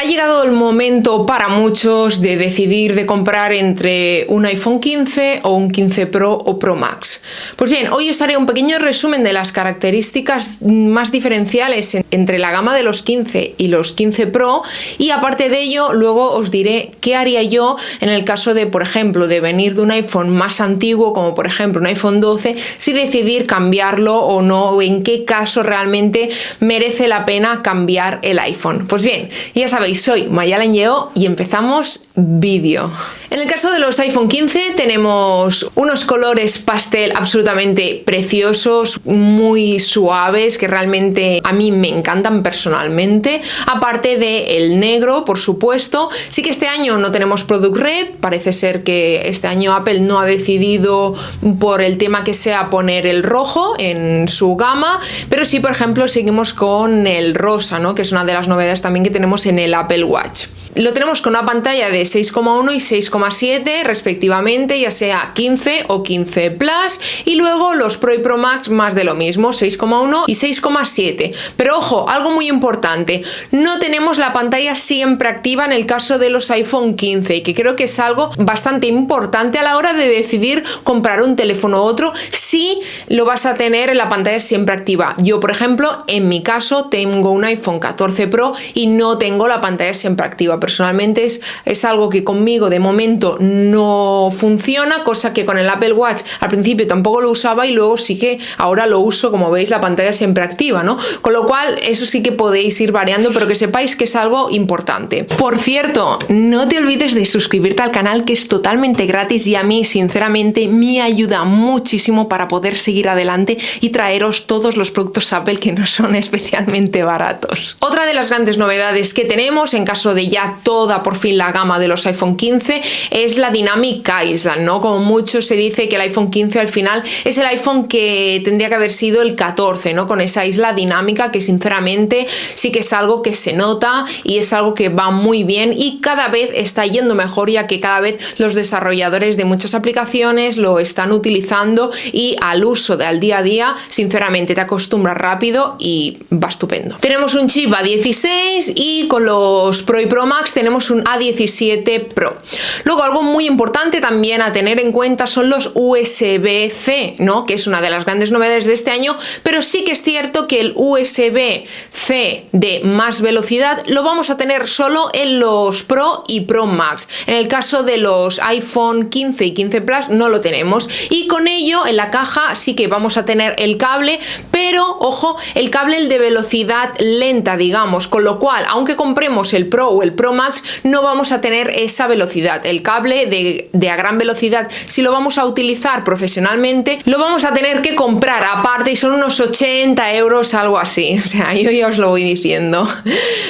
Ha llegado el momento para muchos de decidir de comprar entre un iPhone 15 o un 15 Pro o Pro Max. Pues bien, hoy os haré un pequeño resumen de las características más diferenciales entre la gama de los 15 y los 15 Pro, y aparte de ello luego os diré qué haría yo en el caso de, por ejemplo, de venir de un iPhone más antiguo, como por ejemplo un iPhone 12, si decidir cambiarlo o no, o en qué caso realmente merece la pena cambiar el iPhone. Pues bien, ya sabéis, soy Mayalen Lleó y empezamos vídeo. En el caso de los iPhone 15 tenemos unos colores pastel absolutamente preciosos, muy suaves, que realmente a mí me encantan personalmente, aparte del negro, por supuesto. Sí que este año no tenemos Product Red, parece ser que este año Apple no ha decidido por el tema que sea poner el rojo en su gama, pero sí, por ejemplo, seguimos con el rosa, ¿no? Que es una de las novedades también que tenemos en el Apple Watch. Lo tenemos con una pantalla de 6,1 y 6,7 respectivamente, ya sea 15 o 15 Plus, y luego los Pro y Pro Max más de lo mismo, 6,1 y 6,7. Pero ojo, algo muy importante, no tenemos la pantalla siempre activa en el caso de los iPhone 15, y que creo que es algo bastante importante a la hora de decidir comprar un teléfono u otro, si lo vas a tener en la pantalla siempre activa. Yo, por ejemplo, en mi caso tengo un iPhone 14 Pro y no tengo la pantalla siempre activa. Personalmente es algo que conmigo de momento no funciona, cosa que con el Apple Watch al principio tampoco lo usaba y luego sí que ahora lo uso, como veis, la pantalla siempre activa, ¿no? Con lo cual eso sí que podéis ir variando, pero que sepáis que es algo importante. Por cierto, no te olvides de suscribirte al canal, que es totalmente gratis y a mí sinceramente me ayuda muchísimo para poder seguir adelante y traeros todos los productos Apple que no son especialmente baratos. Otra de las grandes novedades que tenemos en caso de ya toda por fin la gama de los iPhone 15 es la Dynamic Island, ¿no? Como mucho se dice que el iPhone 15 al final es el iPhone que tendría que haber sido el 14, ¿no? Con esa isla dinámica que sinceramente sí que es algo que se nota y es algo que va muy bien y cada vez está yendo mejor, ya que cada vez los desarrolladores de muchas aplicaciones lo están utilizando y al uso del día a día sinceramente te acostumbras rápido y va estupendo. Tenemos un chip A16 y con los Pro y Pro Max tenemos un A17 Pro. Luego, algo muy importante también a tener en cuenta son los USB-C, ¿no? Que es una de las grandes novedades de este año, pero sí que es cierto que el USB-C de más velocidad lo vamos a tener solo en los Pro y Pro Max. En el caso de los iPhone 15 y 15 Plus no lo tenemos, y con ello en la caja sí que vamos a tener el cable, pero ojo, el cable el de velocidad lenta, digamos, con lo cual aunque compremos el Pro o el Pro Max no vamos a tener esa velocidad. El cable de a gran velocidad, si lo vamos a utilizar profesionalmente, lo vamos a tener que comprar aparte y son unos 80 euros, algo así. O sea, yo ya os lo voy diciendo.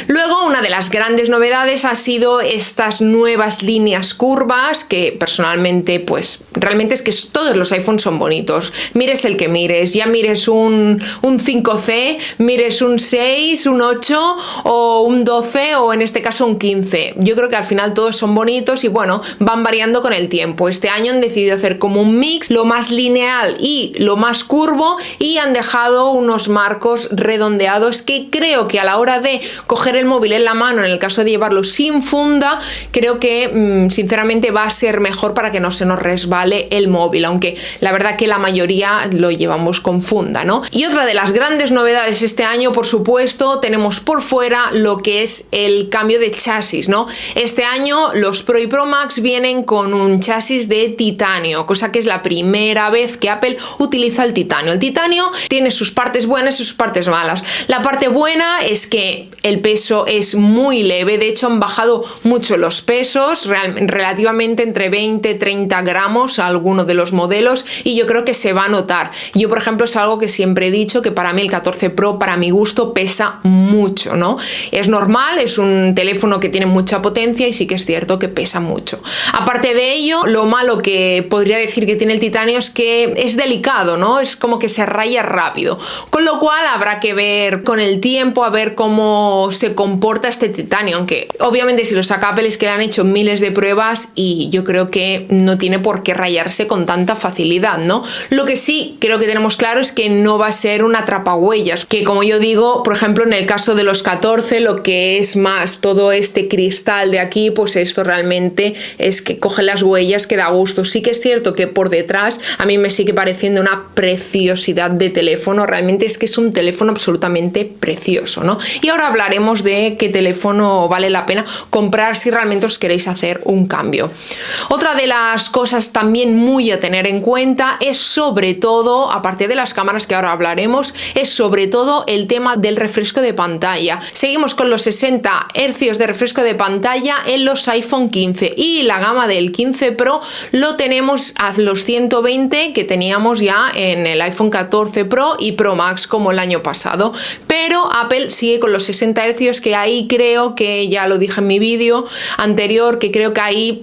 Luego, una de las grandes novedades ha sido estas nuevas líneas curvas que personalmente, pues realmente es que todos los iPhones son bonitos. Mires el que mires, ya mires un 5C, mires un 6, un 8 o un 12 o en este caso un 15. Yo creo que al final todos son bonitos y bueno, van variando con el tiempo. Este año han decidido hacer como un mix, lo más lineal y lo más curvo, y han dejado unos marcos redondeados que creo que a la hora de coger el móvil en la mano, en el caso de llevarlo sin funda, creo que sinceramente va a ser mejor para que no se nos resbale el móvil, aunque la verdad que la mayoría lo llevamos con funda, ¿no? Y otra de las grandes novedades este año, por supuesto, tenemos por fuera lo que es el cambio de chasis, ¿no? Este año los Pro y Pro Max vienen con un chasis de titanio, cosa que es la primera vez que Apple utiliza el titanio. El titanio tiene sus partes buenas y sus partes malas. La parte buena es que el peso es muy leve, de hecho han bajado mucho los pesos, relativamente entre 20 y 30 gramos a alguno de los modelos, y yo creo que se va a notar. Yo, por ejemplo, es algo que siempre he dicho, que para mí el 14 Pro, para mi gusto, pesa mucho, ¿no? Es normal, es un teléfono que tiene mucha potencia y sí que es cierto que pesa mucho. Aparte de ello, lo malo que podría decir que tiene el titanio es que es delicado, ¿no? Es como que se raya rápido, con lo cual habrá que ver con el tiempo a ver cómo se comporta este titanio, aunque obviamente si lo saca Apple es que le han hecho miles de pruebas y yo creo que no tiene por qué rayarse con tanta facilidad, ¿no? Lo que sí creo que tenemos claro es que no va a ser un atrapahuellas, que como yo digo, por ejemplo, en el caso de los 14, lo que es más todo este cristal de aquí, pues esto realmente es que coge las huellas, que da gusto. Sí que es cierto que por detrás a mí me sigue pareciendo una preciosidad de teléfono, realmente es que es un teléfono absolutamente precioso, ¿no? Y ahora hablaremos de qué teléfono vale la pena comprar si realmente os queréis hacer un cambio. Otra de las cosas también muy a tener en cuenta es sobre todo, aparte de las cámaras que ahora hablaremos, es sobre todo el tema del refresco de pantalla. Seguimos con los 60 Hz de refresco de pantalla en los iPhone 15 y la gama del 15 Pro lo tenemos a los 120 que teníamos ya en el iPhone 14 Pro y Pro Max como el año pasado, pero Apple sigue con los 60 Hz, que ahí creo que ya lo dije en mi vídeo anterior, que creo que ahí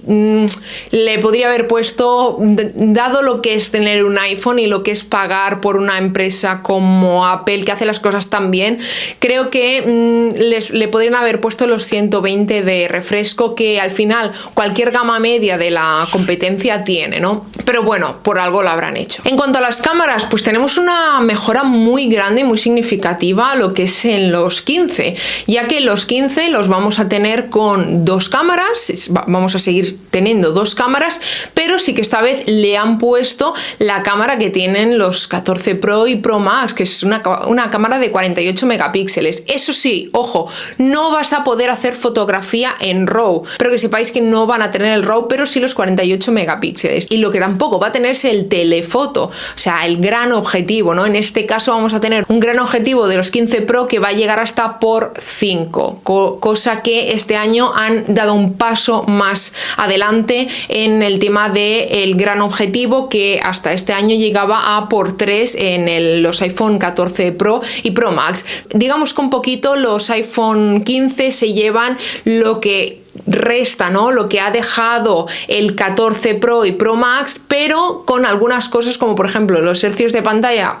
le podría haber puesto, dado lo que es tener un iPhone y lo que es pagar por una empresa como Apple que hace las cosas tan bien, creo que le podrían haber puesto los 120 de refresco, que al final cualquier gama media de la competencia tiene, ¿no? Pero bueno, por algo lo habrán hecho. En cuanto a las cámaras, pues tenemos una mejora muy grande y muy significativa lo que es en los 15, ya que los 15 los vamos a tener con dos cámaras, vamos a seguir teniendo dos cámaras, pero sí que esta vez le han puesto la cámara que tienen los 14 Pro y Pro Max, que es una cámara de 48 megapíxeles. Eso sí, ojo, no vas a poder hacer fotografía en RAW, pero que sepáis que no van a tener el RAW, pero sí los 48 megapíxeles. Y lo que tampoco va a tener es el telefoto, o sea, el gran objetivo, ¿no? En este caso vamos a tener un gran objetivo de los 15 Pro que va a llegar hasta por 5, cosa que este año han dado un paso más adelante en el tema del gran objetivo, que hasta este año llegaba a por 3 en los iPhone 14 Pro y Pro Max. Digamos que un poquito los iPhone 15 se llevan lo que resta, ¿no? Lo que ha dejado el 14 Pro y Pro Max, pero con algunas cosas como por ejemplo los hercios de pantalla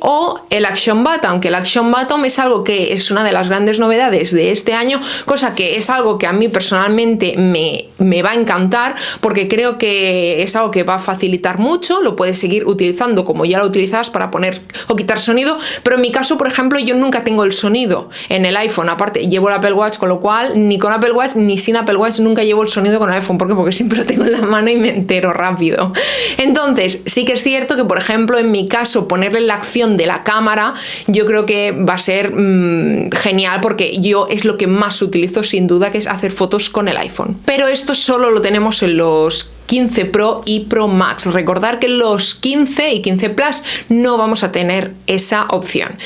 o el Action Button, que el Action Button es algo que es una de las grandes novedades de este año, cosa que es algo que a mí personalmente me va a encantar, porque creo que es algo que va a facilitar mucho. Lo puedes seguir utilizando como ya lo utilizabas para poner o quitar sonido, pero en mi caso, por ejemplo, yo nunca tengo el sonido en el iPhone, aparte llevo el Apple Watch, con lo cual ni con Apple Watch ni sin Apple Watch nunca llevo el sonido con el iPhone. ¿Por qué? Porque siempre lo tengo en la mano y me entero rápido. Entonces, sí que es cierto que, por ejemplo, en mi caso, ponerle la acción de la cámara, yo creo que va a ser genial, porque yo es lo que más utilizo sin duda, que es hacer fotos con el iPhone. Pero esto solo lo tenemos en los 15 Pro y Pro Max. Recordar que en los 15 y 15 Plus no vamos a tener esa opción.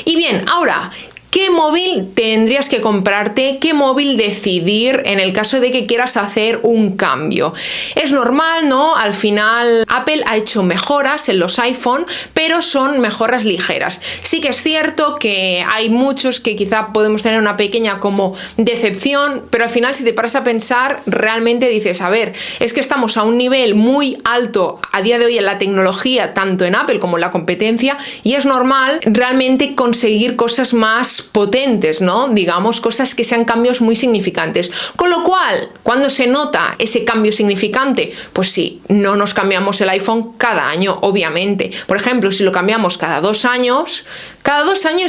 Y bien, ahora, ¿qué móvil tendrías que comprarte? ¿Qué móvil decidir en el caso de que quieras hacer un cambio? Es normal, ¿no? Al final Apple ha hecho mejoras en los iPhone, pero son mejoras ligeras. Sí que es cierto que hay muchos que quizá podemos tener una pequeña como decepción, pero al final si te paras a pensar, realmente dices, a ver, es que estamos a un nivel muy alto a día de hoy en la tecnología, tanto en Apple como en la competencia, y es normal realmente conseguir cosas más potentes, ¿no? Digamos, cosas que sean cambios muy significantes. Con lo cual, ¿cuándo se nota ese cambio significante? Pues sí, no nos cambiamos el iPhone cada año, obviamente. Por ejemplo, si lo cambiamos cada 2 años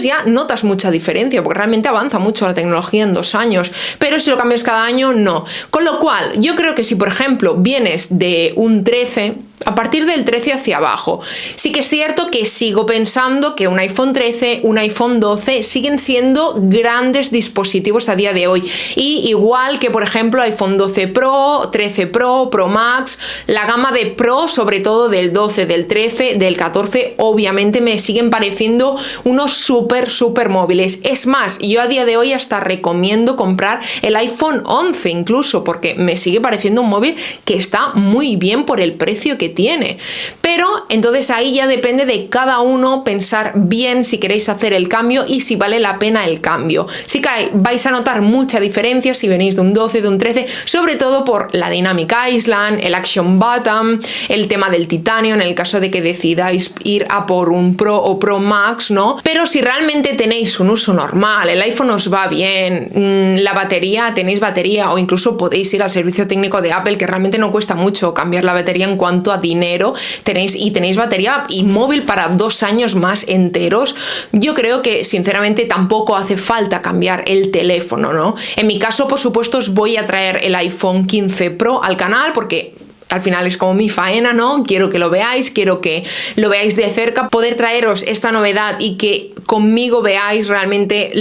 ya notas mucha diferencia, porque realmente avanza mucho la tecnología en 2 años. Pero si lo cambias cada año, no. Con lo cual, yo creo que si, por ejemplo, vienes de un 13, a partir del 13 hacia abajo, sí que es cierto que sigo pensando que un iPhone 13, un iPhone 12 siguen siendo grandes dispositivos a día de hoy. Y igual que, por ejemplo, iPhone 12 Pro, 13 Pro, Pro Max, la gama de Pro, sobre todo del 12, del 13, del 14, obviamente me siguen pareciendo unos súper móviles. Es más, yo a día de hoy hasta recomiendo comprar el iPhone 11 incluso, porque me sigue pareciendo un móvil que está muy bien por el precio que tiene. Pero entonces ahí ya depende de cada uno pensar bien si queréis hacer el cambio y si vale la pena el cambio. Sí que vais a notar mucha diferencia si venís de un 12, de un 13, sobre todo por la Dynamic Island, el Action Button, el tema del titanio en el caso de que decidáis ir a por un Pro o Pro Max, ¿no? Pero si realmente tenéis un uso normal, el iPhone os va bien, la batería, tenéis batería, o incluso podéis ir al servicio técnico de Apple, que realmente no cuesta mucho cambiar la batería en cuanto a dinero, tenéis batería y móvil para 2 años más enteros. Yo creo que sinceramente tampoco hace falta cambiar el teléfono, ¿no? En mi caso, por supuesto, os voy a traer el iPhone 15 Pro al canal porque al final es como mi faena, ¿no? Quiero que lo veáis, quiero que lo veáis de cerca, poder traeros esta novedad y que conmigo veáis realmente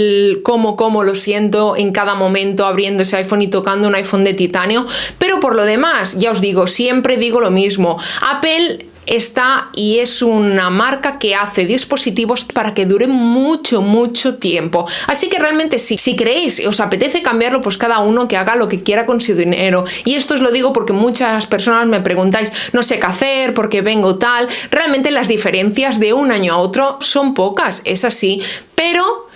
cómo lo siento en cada momento abriendo ese iPhone y tocando un iPhone de titanio. Pero por lo demás, ya os digo, siempre digo lo mismo. Apple está y es una marca que hace dispositivos para que duren mucho tiempo. Así que realmente si creéis y os apetece cambiarlo, pues cada uno que haga lo que quiera con su dinero. Y esto os lo digo porque muchas personas me preguntáis, no sé qué hacer, porque vengo tal. Realmente las diferencias de un año a otro son pocas, es así. Pero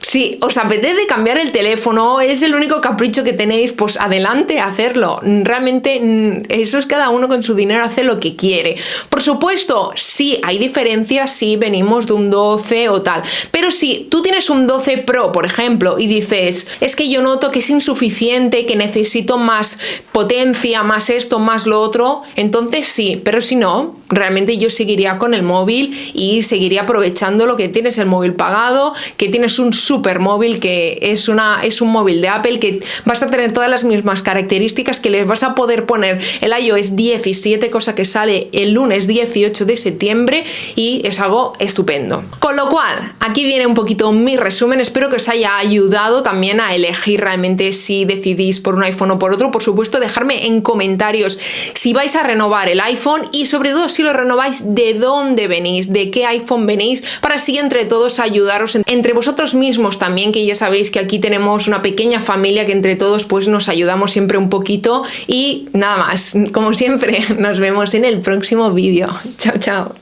si os apetece cambiar el teléfono, es el único capricho que tenéis, pues adelante a hacerlo. Realmente eso es cada uno con su dinero, hace lo que quiere. Por supuesto, sí hay diferencias si venimos de un 12 o tal, pero si tú tienes un 12 Pro, por ejemplo, y dices, es que yo noto que es insuficiente, que necesito más potencia, más esto, más lo otro, entonces sí, pero si no, realmente yo seguiría con el móvil y seguiría aprovechando lo que tienes, el móvil pagado, que tienes un super móvil que es un móvil de Apple, que vas a tener todas las mismas características, que les vas a poder poner el iOS 17, cosa que sale el lunes 18 de septiembre y es algo estupendo. Con lo cual, aquí viene un poquito mi resumen, espero que os haya ayudado también a elegir realmente si decidís por un iPhone o por otro. Por supuesto, dejarme en comentarios si vais a renovar el iPhone y sobre todo si lo renováis, de dónde venís, de qué iPhone venís, para así entre todos ayudaros entre vosotros mismos también, que ya sabéis que aquí tenemos una pequeña familia que entre todos pues nos ayudamos siempre un poquito. Y nada más, como siempre, nos vemos en el próximo vídeo. Chao, chao.